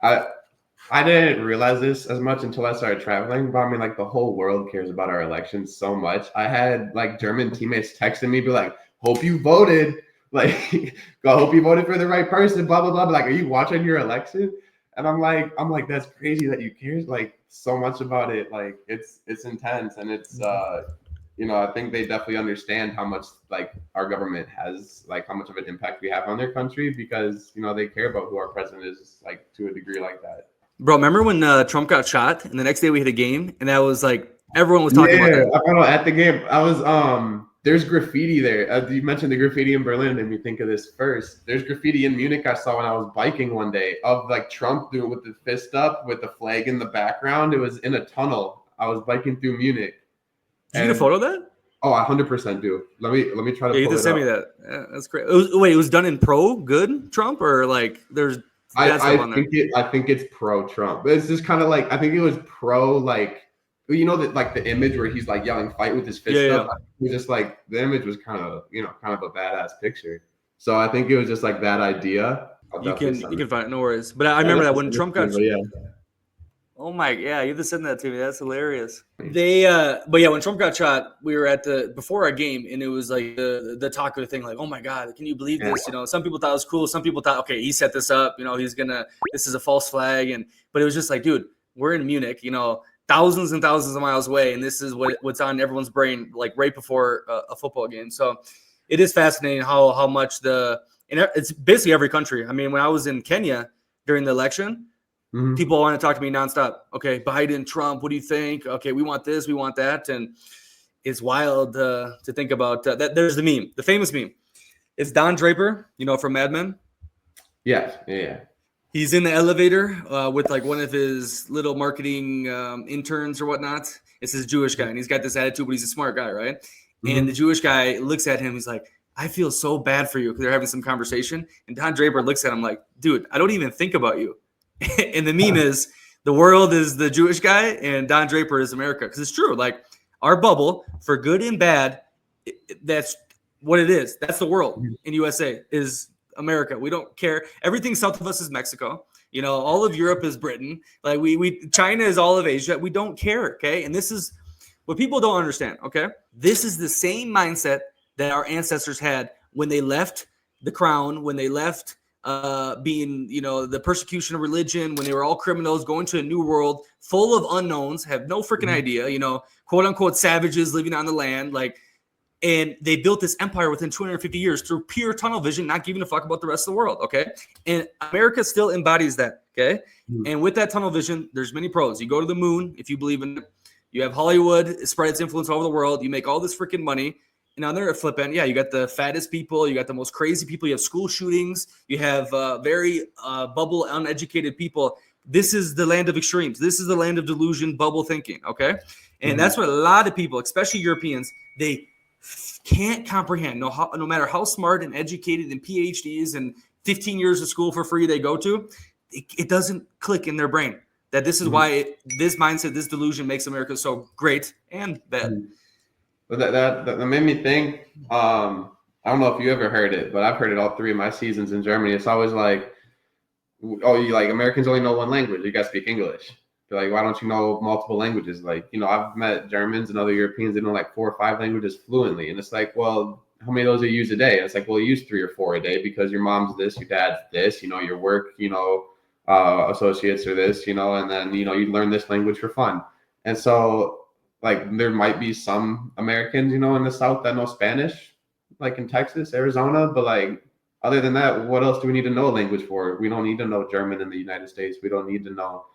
C: I didn't realize this as much until I started traveling. But I mean, like the whole world cares about our elections so much. I had like German teammates texting me, be like, "Hope you voted. Like, hope you voted for the right person." Blah blah blah. Like, are you watching your election? And I'm like, that's crazy that you care like so much about it. Like, it's intense, and it's I think they definitely understand how much like our government has, like how much of an impact we have on their country because, they care about who our president is, like to a degree like that.
A: Bro, remember when Trump got shot and the next day we hit a game and that was like, everyone was talking about that.
C: I know, at the game, I was, there's graffiti there. You mentioned the graffiti in Berlin, made me think of this first. There's graffiti in Munich I saw when I was biking one day of like Trump doing with the fist up with the flag in the background. It was in a tunnel. I was biking through Munich.
A: Did you get a photo of that?
C: Oh, I 100% do. Let me try to.
A: Yeah, you just send me that. Yeah, that's great. It was done in pro good Trump or like there's.
C: I think it's pro Trump. But it's just kind of like I think it was pro like that like the image where he's like yelling fight with his fist up. It was just like the image was kind of a badass picture. So I think it was just like that idea.
A: You can find it, no worries. But I remember that when Trump got. Oh my, yeah, you just said that to me. That's hilarious. But yeah, when Trump got shot, we were before our game, and it was like the talk of the thing, like, oh my God, can you believe this? Some people thought it was cool. Some people thought, okay, he set this up. This is a false flag, but it was just like, dude, we're in Munich, thousands and thousands of miles away, and this is what's on everyone's brain, like right before a football game. So it is fascinating how much it's basically every country. I mean, when I was in Kenya during the election. Mm-hmm. People want to talk to me nonstop. Okay, Biden, Trump, what do you think? Okay, we want this, we want that. And it's wild to think about that. There's the meme, the famous meme. It's Don Draper, from Mad Men.
C: Yeah.
A: He's in the elevator with like one of his little marketing interns or whatnot. It's this Jewish guy, and he's got this attitude, but he's a smart guy, right? Mm-hmm. And the Jewish guy looks at him. He's like, I feel so bad for you because they're having some conversation. And Don Draper looks at him like, dude, I don't even think about you. And the meme is the world is the Jewish guy and Don Draper is America. Because it's true. Like our bubble, for good and bad, that's what it is. That's the world in USA is America. We don't care. Everything south of us is Mexico. All of Europe is Britain. Like China is all of Asia. We don't care. Okay. And this is what people don't understand. Okay. This is the same mindset that our ancestors had when they left the crown, when they left being, the persecution of religion, when they were all criminals going to a new world full of unknowns, have no freaking idea, quote unquote savages living on the land. And they built this empire within 250 years through pure tunnel vision, not giving a fuck about the rest of the world. Okay. And America still embodies that. Okay. And with that tunnel vision, there's many pros. You go to the moon, if you believe in it. You have Hollywood spread its influence all over the world. You make all this freaking money. And on their flip end, you got the fattest people, you got the most crazy people, you have school shootings, you have very bubble, uneducated people. This is the land of extremes. This is the land of delusion, bubble thinking, okay? And that's what a lot of people, especially Europeans, they can't comprehend. No matter how smart and educated and PhDs and 15 years of school for free they go to, it doesn't click in their brain that this is why this mindset, this delusion makes America so great and bad.
C: But that made me think. I don't know if you ever heard it, but I've heard it all 3 of my seasons in Germany. It's always like, oh, you like Americans only know one language. You guys speak English. They're like, why don't you know multiple languages? Like, I've met Germans and other Europeans that know like 4 or 5 languages fluently. And it's like, well, how many of those do you use a day? And it's like, well, you use 3 or 4 a day because your mom's this, your dad's this, your work, associates are this, and then, you learn this language for fun. And so, like there might be some Americans, in the South that know Spanish, like in Texas, Arizona, but like other than that, what else do we need to know a language for? We don't need to know German in the United States. We don't need to know,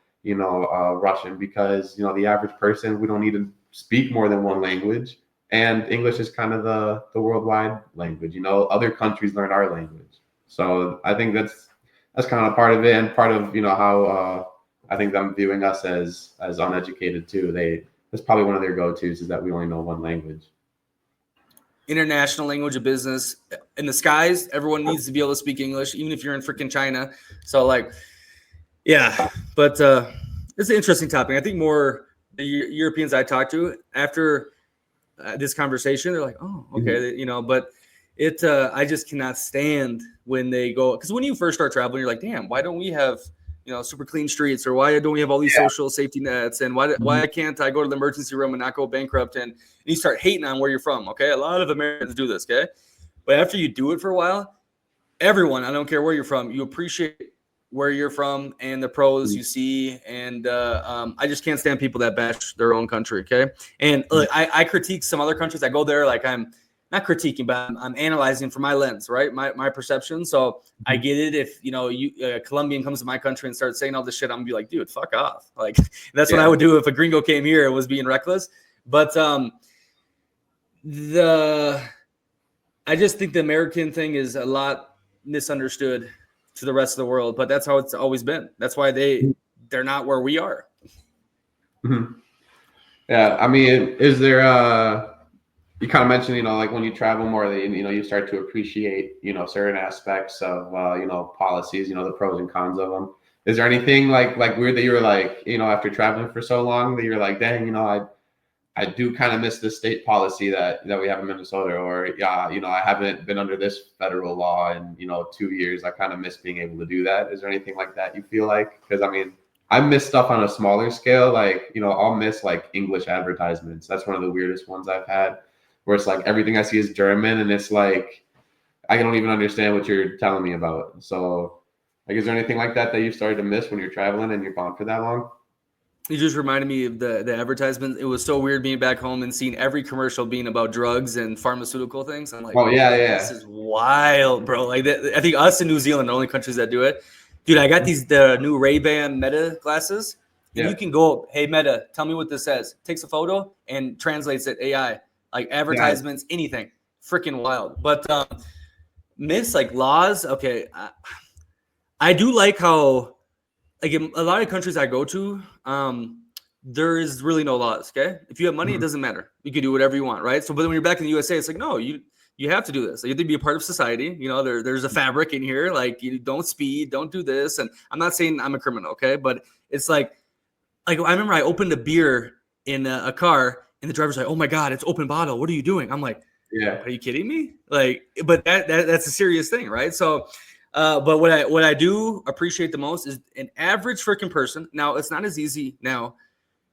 C: Russian because, the average person, we don't need to speak more than one language. And English is kind of the worldwide language, other countries learn our language. So I think that's kind of part of it, and part of how I think them viewing us as uneducated too. That's probably one of their go-tos, is that we only know one language.
A: International language of business in the skies. Everyone needs to be able to speak English, even if you're in freaking China. So like, yeah, but it's an interesting topic. I think more the Europeans I talk to after this conversation, they're like, oh, okay, but it, I just cannot stand when they go, because when you first start traveling, you're like, damn, why don't we have, super clean streets, or why don't we have all these social safety nets, and why can't I go to the emergency room and not go bankrupt? And you start hating on where you're from. Okay, a lot of Americans do this. Okay, but after you do it for a while, everyone, I don't care where you're from, you appreciate where you're from and the pros you see. And I just can't stand people that bash their own country. Okay, and look, I critique some other countries. I go there like I'm not critiquing, but I'm analyzing from my lens, right? My perception. So I get it. If a Colombian comes to my country and starts saying all this shit, I'm gonna be like, dude, fuck off. Like that's what I would do if a gringo came here and was being reckless. But I just think the American thing is a lot misunderstood to the rest of the world, but that's how it's always been. That's why they're not where we are.
C: Mm-hmm. Yeah, I mean, is there you kind of mentioned, like when you travel more, you start to appreciate, certain aspects of, policies, the pros and cons of them. Is there anything like weird that you were like, after traveling for so long that you're like, dang, I do kind of miss this state policy that we have in Minnesota, or I haven't been under this federal law in 2 years. I kind of miss being able to do that. Is there anything like that you feel like? Because I mean, I miss stuff on a smaller scale. Like I'll miss like English advertisements. That's one of the weirdest ones I've had, where it's like everything I see is German, and it's like I don't even understand what you're telling me about. So, like, is there anything like that you've started to miss when you're traveling and you're gone for that long?
A: You just reminded me of the advertisement. It was so weird being back home and seeing every commercial being about drugs and pharmaceutical things. I'm like,
C: oh yeah,
A: this is wild, bro. Like I think us and New Zealand are the only countries that do it. Dude, I got the new Ray-Ban Meta glasses. And you can go, hey, Meta, tell me what this says. Takes a photo and translates it AI. Like advertisements, anything. Freaking wild. But miss like laws. Okay. I do like how, like in a lot of countries I go to, there is really no laws. Okay. If you have money, it doesn't matter. You can do whatever you want. Right. So, but when you're back in the USA, it's like, no, you have to do this. Like, you have to be a part of society. There's a fabric in here. Like, you don't speed, don't do this. And I'm not saying I'm a criminal. Okay. But it's like I remember I opened a beer in a car, and the driver's like, oh my God, it's open bottle. What are you doing? I'm like, are you kidding me? Like, but that's a serious thing. Right. So, but what I do appreciate the most is an average freaking person. Now, it's not as easy now,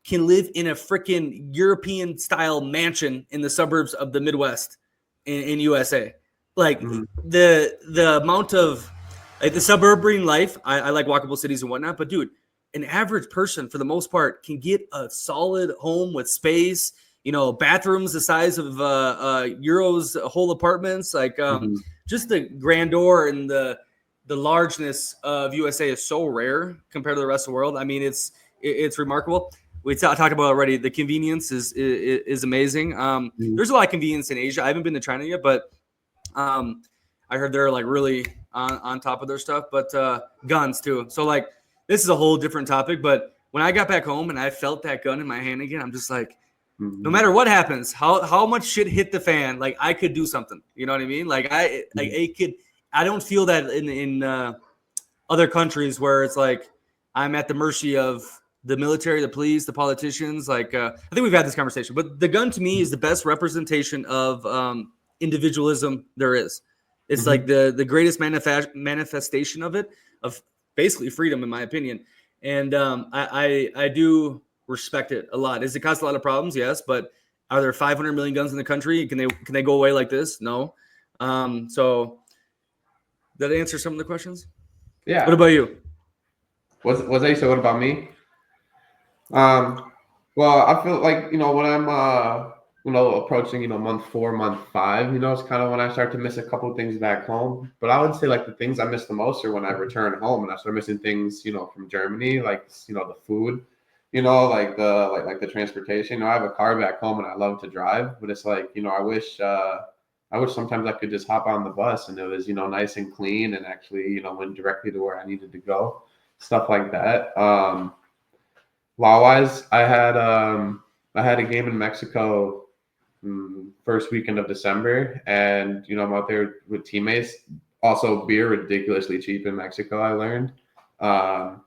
A: can live in a freaking European style mansion in the suburbs of the Midwest in USA. Like the amount of like the suburban life, I like walkable cities and whatnot, but dude, an average person for the most part can get a solid home with space, bathrooms the size of Euro's whole apartments. Like just the grandeur and the largeness of USA is so rare compared to the rest of the world. I mean, it's remarkable. We talked about already. The convenience is amazing. There's a lot of convenience in Asia. I haven't been to China yet, but I heard they're like really on top of their stuff. But guns too. So like this is a whole different topic. But when I got back home and I felt that gun in my hand again, I'm just like, no matter what happens, how much shit hit the fan, like I could do something. You know what I mean? Like it could. I don't feel that in other countries where it's like I'm at the mercy of the military, the police, the politicians. Like I think we've had this conversation, but the gun to me is the best representation of individualism there is. It's like the greatest manifestation of it, of basically freedom, in my opinion. And I do respect it a lot. Does it cause a lot of problems? Yes, but are there 500 million guns in the country? Can they go away like this? No. So did that answer some of the questions?
C: Yeah.
A: What about you?
C: Was that you said? What about me? Well, I feel like, when I'm, approaching, month 4, month 5, it's kind of when I start to miss a couple of things back home. But I would say like the things I miss the most are when I return home and I start missing things, from Germany, like, the food, like the transportation. I have a car back home and I love to drive, but it's like, I wish, I wish sometimes I could just hop on the bus and it was, nice and clean and actually, went directly to where I needed to go, stuff like that. Law wise, I had a game in Mexico first weekend of December, and I'm out there with teammates. Also, beer ridiculously cheap in Mexico, I learned. And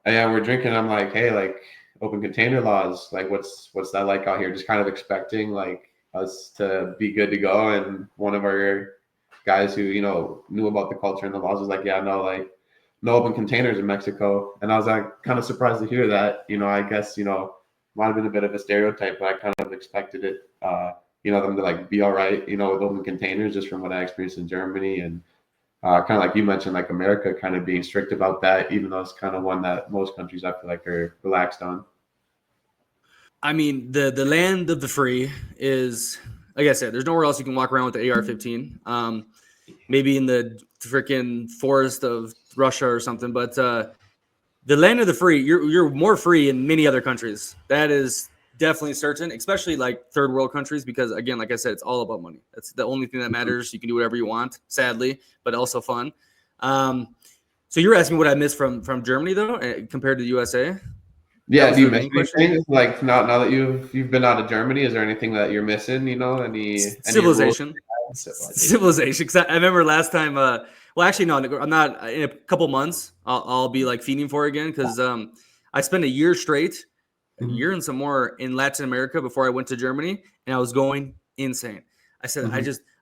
C: yeah, we're drinking. I'm like, hey, like open container laws, like what's that like out here? Just kind of expecting like us to be good to go. And one of our guys who knew about the culture and the laws was like, yeah, no, like no open containers in Mexico. And I was like kind of surprised to hear that. I guess might have been a bit of a stereotype, but I kind of expected it. Them to like be all right, with open containers, just from what I experienced in Germany. And kind of like you mentioned, like America kind of being strict about that, even though it's kind of one that most countries I feel like are relaxed on.
A: I mean, the land of the free is, like I said, there's nowhere else you can walk around with the AR-15. Maybe in the freaking forest of Russia or something, but the land of the free, you're more free in many other countries. That is definitely certain, especially like third world countries, because again, like I said, it's all about money. That's the only thing that matters. You can do whatever you want, sadly, but also fun. So you're asking what I missed from Germany though, compared to the USA?
C: Yeah, do you miss anything? Like now that you've been out of Germany, is there anything that you're missing? Any
A: civilization? Civilization. Because I remember last time. Well, actually, no, I'm not. In a couple months, I'll be like feeding for it again, because I spent a year straight, a year and some more in Latin America before I went to Germany, and I was going insane. I said,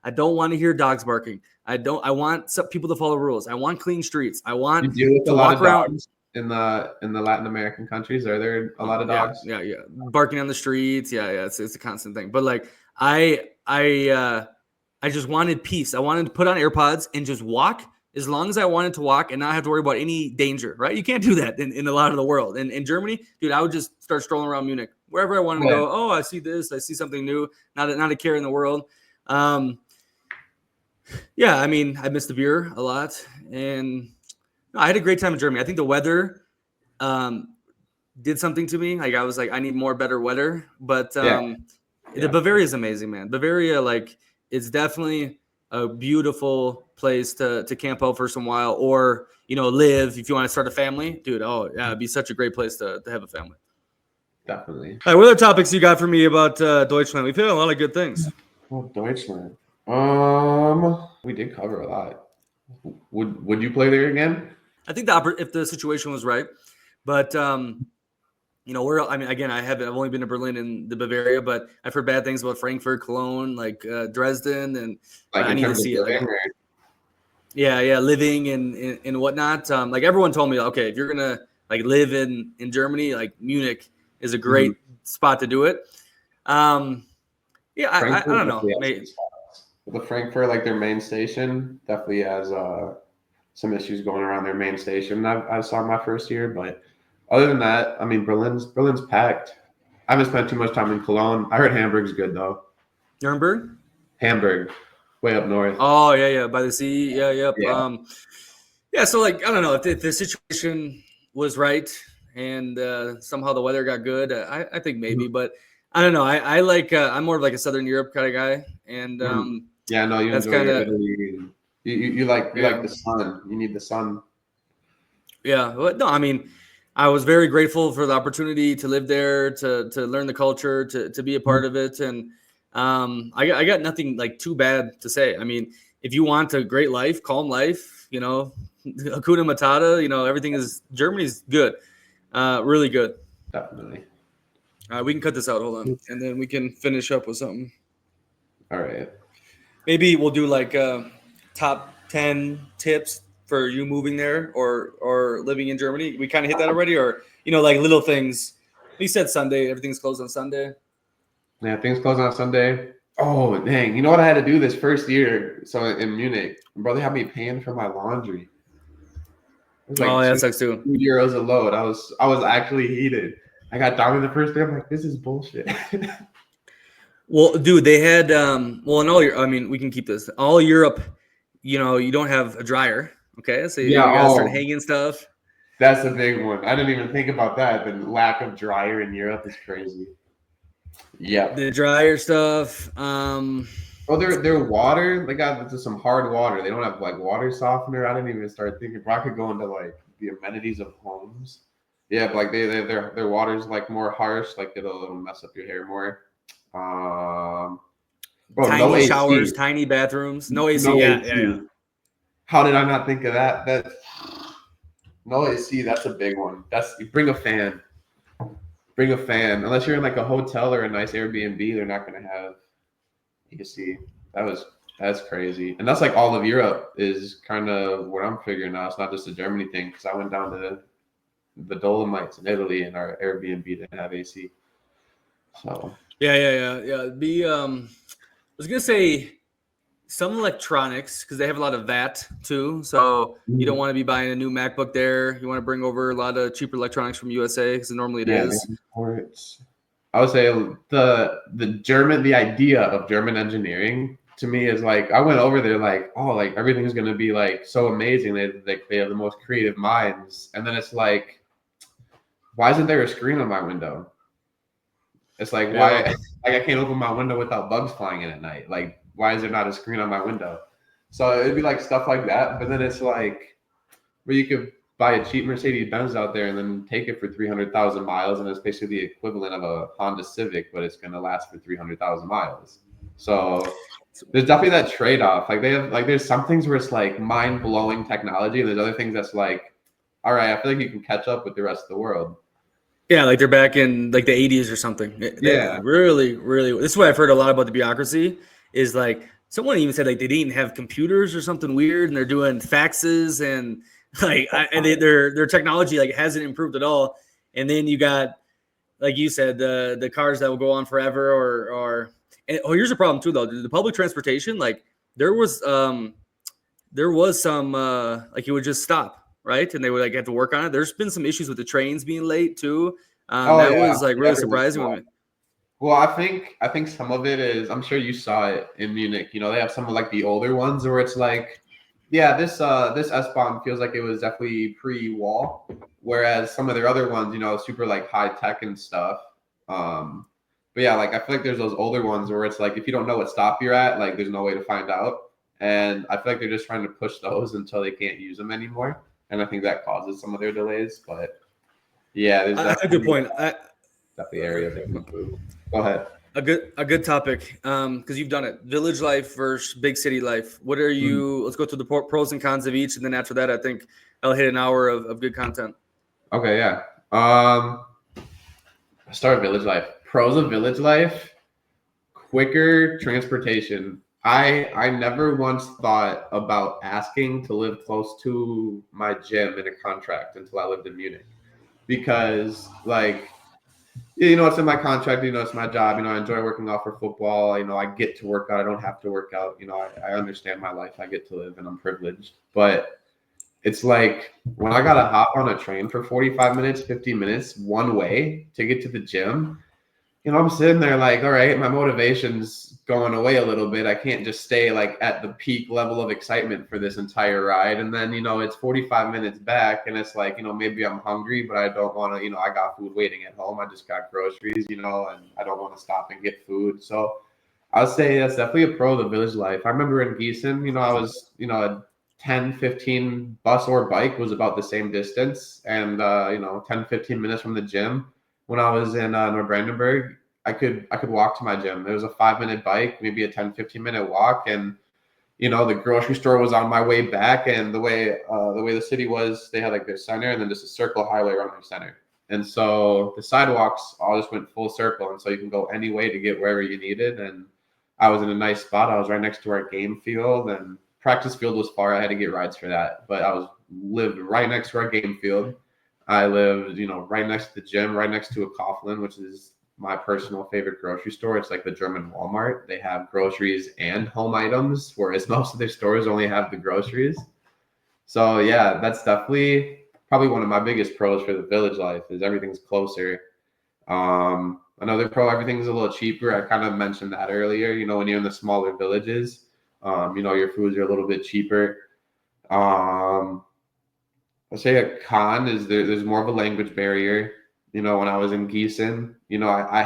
A: I don't want to hear dogs barking. I want some people to follow rules. I want clean streets. I want
C: to walk around. In the Latin American countries, are there a lot of dogs?
A: Yeah, barking on the streets. Yeah, it's a constant thing. But like I just wanted peace. I wanted to put on AirPods and just walk as long as I wanted to walk and not have to worry about any danger. Right? You can't do that in a lot of the world. And in Germany, dude, I would just start strolling around Munich wherever I wanted to go. Oh, I see this. I see something new. Not a care in the world. Yeah, I mean, I miss the beer a lot, and I had a great time in Germany. I think the weather did something to me. Like I was like, I need better weather. But the Bavaria is amazing, man. Bavaria, like, it's definitely a beautiful place to camp out for some while, or live if you want to start a family, dude. Oh yeah, it'd be such a great place to have a family.
C: Definitely.
A: All right, what other topics you got for me about Deutschland? We've hit a lot of good things.
C: Oh, Deutschland. We did cover a lot. Would you play there again?
A: I think if the situation was right, but again, I've only been to Berlin and the Bavaria, but I've heard bad things about Frankfurt, Cologne, like Dresden, and
C: like
A: I need to see it. Living and whatnot. Like everyone told me, okay, if you're gonna like live in Germany, like Munich is a great spot to do it. I don't know.
C: The Frankfurt, like their main station, definitely has some issues going around their main station. I saw my first year, but other than that, I mean, Berlin's packed. I haven't spent too much time in Cologne. I heard Hamburg's good though.
A: Nuremberg?
C: Hamburg, way up north.
A: Oh yeah, by the sea. Yeah. So like, I don't know if the situation was right and somehow the weather got good. I think maybe, but I don't know. I like I'm more of like a Southern Europe kind of guy, and
C: you enjoy Italy. You like the sun. You need the sun.
A: Yeah, but no, I mean, I was very grateful for the opportunity to live there, to learn the culture, to be a part of it, and I got nothing like too bad to say. I mean, if you want a great life, calm life, Hakuna Matata, everything is Germany's good, really good.
C: Definitely.
A: We can cut this out. Hold on, and then we can finish up with something.
C: All right.
A: Maybe we'll do like top 10 tips for you moving there or living in Germany. We kind of hit that already, or like little things. You said Sunday, everything's closed on Sunday.
C: Yeah, things closed on Sunday. Oh dang! You know what I had to do this first year? So in Munich, my brother had me paying for my laundry. It was like
A: that sucks too.
C: €2 a load. I was actually heated. I got down in the first day. I'm like, this is bullshit.
A: Well, dude, they had in all Europe. I mean, we can keep this. All Europe, you don't have a dryer. Okay, so you gotta start hanging stuff.
C: That's a big one. I didn't even think about that. The lack of dryer in Europe is crazy. Yeah,
A: the dryer stuff.
C: Oh, their water, they got just some hard water. They don't have like water softener. I didn't even start thinking. Bro, I could go into like the amenities of homes. Yeah, but like their water's like more harsh. Like it'll mess up your hair more. Um, bro, no
A: Tiny showers,
C: AC,
A: tiny bathrooms, no AC.
C: no
A: Yeah, yeah, yeah.
C: AC. How did I not think of that? That no AC. That's a big one. That's bring a fan. Bring a fan. Unless you're in like a hotel or a nice Airbnb, they're not gonna have AC. That's crazy, and that's like all of Europe is kind of what I'm figuring out. It's not just a Germany thing because I went down to the Dolomites in Italy and our Airbnb didn't have AC. So
A: Yeah. I was gonna say some electronics because they have a lot of VAT too. So you don't want to be buying a new MacBook there. You want to bring over a lot of cheaper electronics from USA because normally it
C: yeah,
A: is.
C: imports. I would say the idea of German engineering to me is like I went over there like oh like everything's gonna be like so amazing. They have the most creative minds, and then it's like why isn't there a screen on my window? It's like why
A: Yeah.
C: like I can't open my window without bugs flying in at night. Like why is there not a screen on my window? So it'd be like stuff like that. But then it's like where you could buy a cheap Mercedes Benz out there and then take it for 300,000 miles, and it's basically the equivalent of a Honda Civic, but it's gonna last for 300,000 miles. So there's definitely that trade off. Like they have like there's some things where it's like mind blowing technology, and there's other things that's like, all right, I feel like you can catch up with the rest of the world.
A: Yeah, like they're back in like the 80s or something.
C: Yeah.
A: Really, really. This is what I've heard a lot about the bureaucracy is like someone even said like they didn't have computers or something weird, and they're doing faxes and their technology like hasn't improved at all. And then you got like you said the cars that will go on forever here's a problem too though. The public transportation like there was some like it would just stop, right? And they would like have to work on it. There's been some issues with the trains being late too.
C: Oh
A: That
C: yeah.
A: was like really surprising with me.
C: Well, I think some of it is I'm sure you saw it in Munich. You know, they have some of like the older ones where it's like, yeah, this S-Bahn feels like it was definitely pre-wall, whereas some of their other ones, you know, super like high tech and stuff. But yeah, like I feel like there's those older ones where it's like if you don't know what stop you're at, like there's no way to find out. And I feel like they're just trying to push those until they can't use them anymore. And I think that causes some of their delays. But yeah, there's
A: A good point.
C: definitely areas that can improve. Go ahead.
A: A good topic because you've done it. Village life versus big city life. What are you? Let's go through the pros and cons of each, and then after that, I think I'll hit an hour of good content.
C: Okay, yeah. Start village life. Pros of village life: quicker transportation. I never once thought about asking to live close to my gym in a contract until I lived in Munich, because like you know it's in my contract. You know it's my job. You know I enjoy working out for football. You know I get to work out. I don't have to work out. You know I understand my life. I get to live, and I'm privileged. But it's like when I gotta hop on a train for 45 minutes, 50 minutes one way to get to the gym, you know, I'm sitting there like, all right, my motivation's going away a little bit. I can't just stay like at the peak level of excitement for this entire ride. And then, you know, it's 45 minutes back and it's like, you know, maybe I'm hungry, but I don't want to, you know, I got food waiting at home. I just got groceries, you know, and I don't want to stop and get food. So I'll say that's definitely a pro of the village life. I remember in Gießen, you know, I was, you know, a 10, 15 bus or bike was about the same distance. And, you know, 10, 15 minutes from the gym. When I was in Neubrandenburg, I could walk to my gym. There was a 5-minute bike, maybe a 10, 15-minute walk. And, you know, the grocery store was on my way back. And the way the city was, they had like their center and then just a circle highway around their center. And so the sidewalks all just went full circle. And so you can go any way to get wherever you needed. And I was in a nice spot. I was right next to our game field, and practice field was far. I had to get rides for that. But I lived right next to our game field. I lived, you know, right next to the gym, right next to a Kaufland, which is my personal favorite grocery store. It's like the German Walmart. They have groceries and home items, whereas most of their stores only have the groceries. So yeah, that's definitely probably one of my biggest pros for the village life is everything's closer. Another pro, everything's a little cheaper. I kind of mentioned that earlier. You know, when you're in the smaller villages, you know, your foods are a little bit cheaper. I'd say a con is there's more of a language barrier. You know, when I was in Gießen, you know, I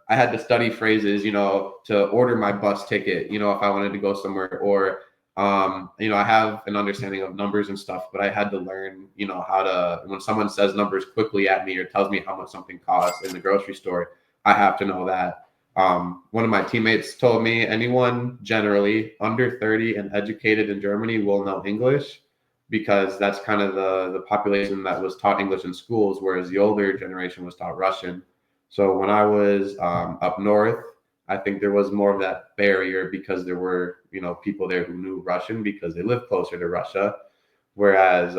C: I had to study phrases, to order my bus ticket, if I wanted to go somewhere, or I have an understanding of numbers and stuff, but I had to learn, how to, when someone says numbers quickly at me or tells me how much something costs in the grocery store, I have to know that. One of my teammates told me anyone generally under 30 and educated in Germany will know English, because that's kind of the population that was taught English in schools, whereas the older generation was taught Russian. So when I was up north, I think there was more of that barrier because there were, people there who knew Russian because they lived closer to Russia. Whereas,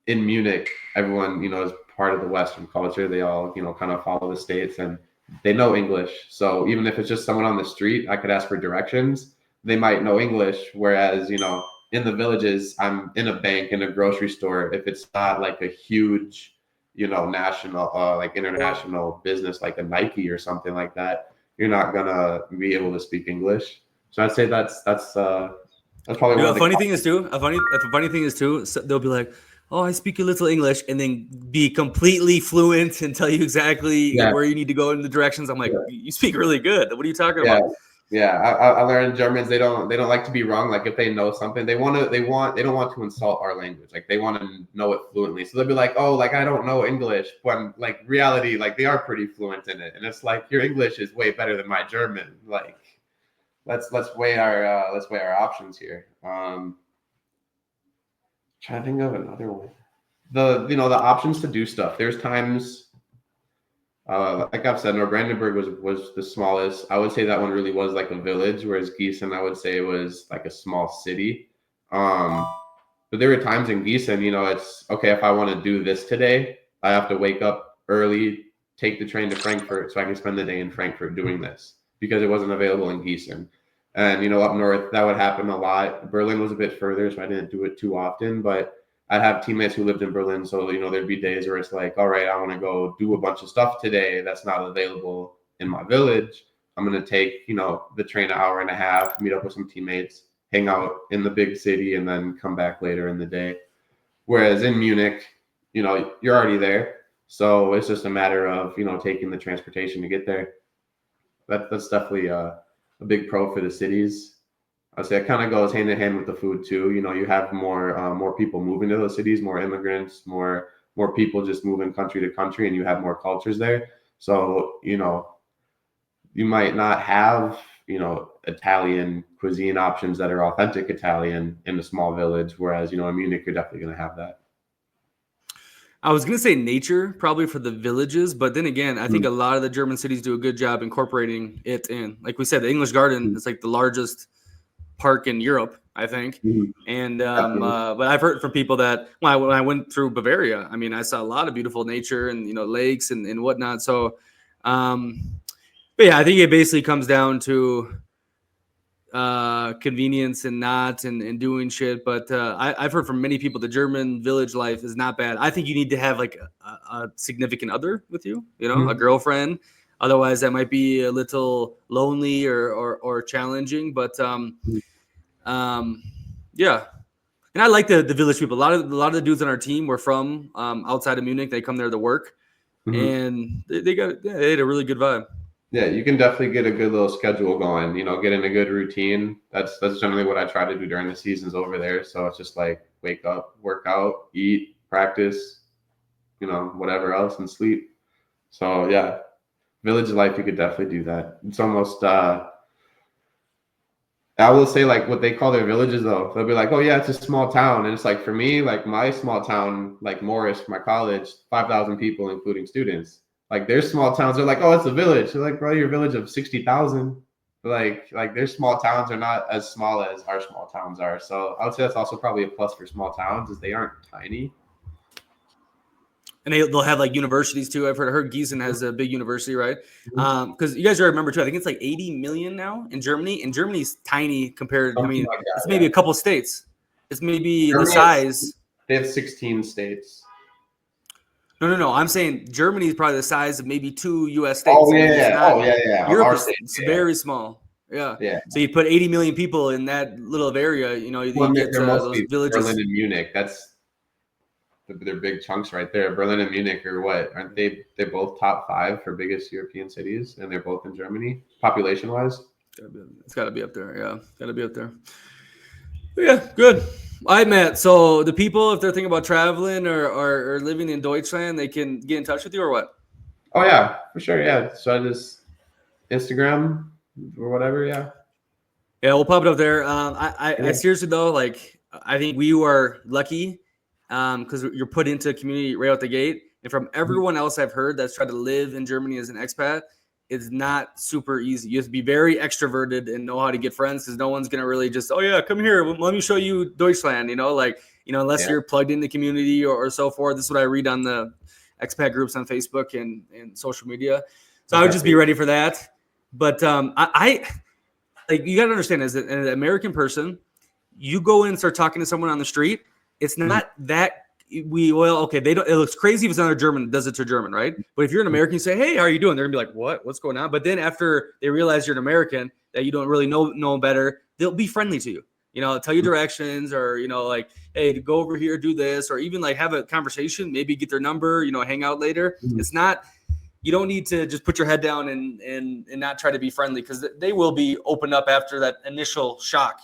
C: in Munich, everyone, is part of the Western culture. They all, kind of follow the States and they know English. So even if it's just someone on the street, I could ask for directions. They might know English. Whereas, in the villages, I'm in a bank, in a grocery store. If it's not like a huge, national, like international business, like a Nike or something like that, you're not gonna be able to speak English. So I'd say that's probably one of
A: the funny thing is too. The funny thing is too. So they'll be like, "Oh, I speak a little English," and then be completely fluent and tell you exactly where you need to go in the directions. I'm like, "You speak really good. What are you talking about?"
C: Yeah, I learned Germans. They don't like to be wrong. Like if they know something, they don't want to insult our language. Like they want to know it fluently. So they'll be like, "Oh, like I don't know English," when like reality, like they are pretty fluent in it. And it's like your English is way better than my German. Like let's weigh our options here. Trying to think of another one. The options to do stuff. There's times. Like I've said, Brandenburg was the smallest. I would say that one really was like a village, whereas Gießen, I would say, was like a small city. But there were times in Gießen, it's okay, if I want to do this today, I have to wake up early, take the train to Frankfurt so I can spend the day in Frankfurt doing this, because it wasn't available in Gießen. And, up north, that would happen a lot. Berlin was a bit further, so I didn't do it too often, but I'd have teammates who lived in Berlin. So, there'd be days where it's like, all right, I want to go do a bunch of stuff today that's not available in my village. I'm going to take, the train an hour and a half, meet up with some teammates, hang out in the big city, and then come back later in the day. Whereas in Munich, you're already there. So it's just a matter of, taking the transportation to get there. That's definitely a big pro for the cities. I'd say it kind of goes hand in hand with the food too. You have more people moving to those cities, more immigrants, more people just moving country to country, and you have more cultures there. So, you might not have, Italian cuisine options that are authentic Italian in a small village, whereas, in Munich, you're definitely going to have that.
A: I was going to say nature probably for the villages, but then again, I think a lot of the German cities do a good job incorporating it in. Like we said, the English Garden is like the largest park in Europe, I think. And but I've heard from people that when I went through Bavaria, I mean, I saw a lot of beautiful nature and lakes and whatnot. So, but yeah, I think it basically comes down to convenience and doing shit. But I've heard from many people the German village life is not bad. I think you need to have like a significant other with you, a girlfriend. Otherwise, that might be a little lonely or challenging. But yeah. And I like the village people. A lot of the dudes on our team were from outside of Munich. They come there to work, and they had a really good vibe.
C: Yeah, you can definitely get a good little schedule going. Get in a good routine. That's generally what I try to do during the seasons over there. So it's just like wake up, work out, eat, practice, whatever else, and sleep. So yeah, village life, you could definitely do that. It's almost I will say, like, what they call their villages, though, they'll be like, oh, yeah, it's a small town. And it's like, for me, like, my small town, like Morris, my college, 5,000 people, including students. Like, their small towns, they're like, oh, it's a village. They're like, bro, your village of 60,000. Like their small towns are not as small as our small towns are. So I would say that's also probably a plus for small towns, is they aren't tiny.
A: And they'll have like universities too. I've heard Gießen has a big university, right? Because you guys remember too, I think it's like 80 million now in Germany. And Germany's tiny compared. Something, I mean, like that, it's maybe a couple states. It's maybe Germany the size.
C: They have 16 states.
A: No. I'm saying Germany is probably the size of maybe 2 U.S. states.
C: Oh yeah.
A: Europe is very small. Yeah. So you put 80 million people in that little area. You get those villages.
C: Berlin and Munich. they're big chunks right there. Berlin and Munich are what? Aren't they? They're both top 5 for biggest European cities, and they're both in Germany, population wise.
A: It's got to be up there. Yeah, got to be up there. Yeah, good. All right, Matt. So the people, if they're thinking about traveling or living in Deutschland, they can get in touch with you or what?
C: Oh yeah, for sure. Yeah. So I just Instagram or whatever. Yeah.
A: Yeah, we'll pop it up there. I seriously though, like I think we are lucky because you're put into a community right out the gate. And from everyone else I've heard that's tried to live in Germany as an expat, it's not super easy. You have to be very extroverted and know how to get friends because no one's gonna really just, oh yeah, come here, let me show you Deutschland. Unless you're plugged in the community or so forth. This is what I read on the expat groups on Facebook and social media. So I would just be ready for that. But I like you got to understand as an American person, you go in and start talking to someone on the street. It's not that they don't. It looks crazy if it's another German that does it to German, right? But if you're an American, you say, "Hey, how are you doing?" They're gonna be like, "What? What's going on?" But then after they realize you're an American, that you don't really know better, they'll be friendly to you. Tell you directions or like, hey, to go over here, do this, or even like have a conversation, maybe get their number, hang out later. It's not. You don't need to just put your head down and not try to be friendly because they will be opened up after that initial shock,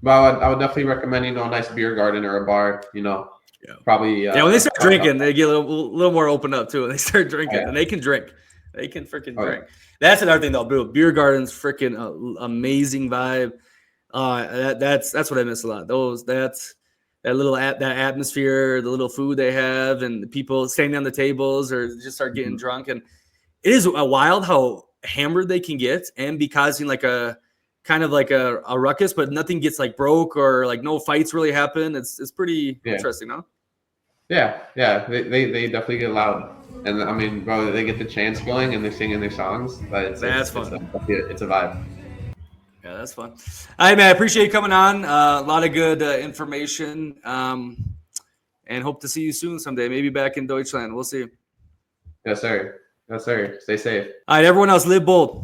C: Well, I would definitely recommend, a nice beer garden or a bar, probably.
A: When they start drinking, they get a little more opened up too. When they start drinking, and they can drink. They can freaking drink. That's another thing though, bro. Beer gardens, freaking amazing vibe. That's what I miss a lot. That atmosphere, the little food they have, and the people standing on the tables or just start getting drunk. And it is wild how hammered they can get and be causing like a kind of like a ruckus, but nothing gets like broke or like no fights really happen. It's pretty interesting, huh?
C: Yeah. They definitely get loud. And I mean, bro, they get the chants going and they're singing their songs. But
A: that's fun.
C: It's a vibe.
A: Yeah, that's fun. All right, man. I appreciate you coming on. A lot of good information. And hope to see you soon someday. Maybe back in Deutschland. We'll see.
C: Yes, sir. Stay safe.
A: All right, everyone else, live bold.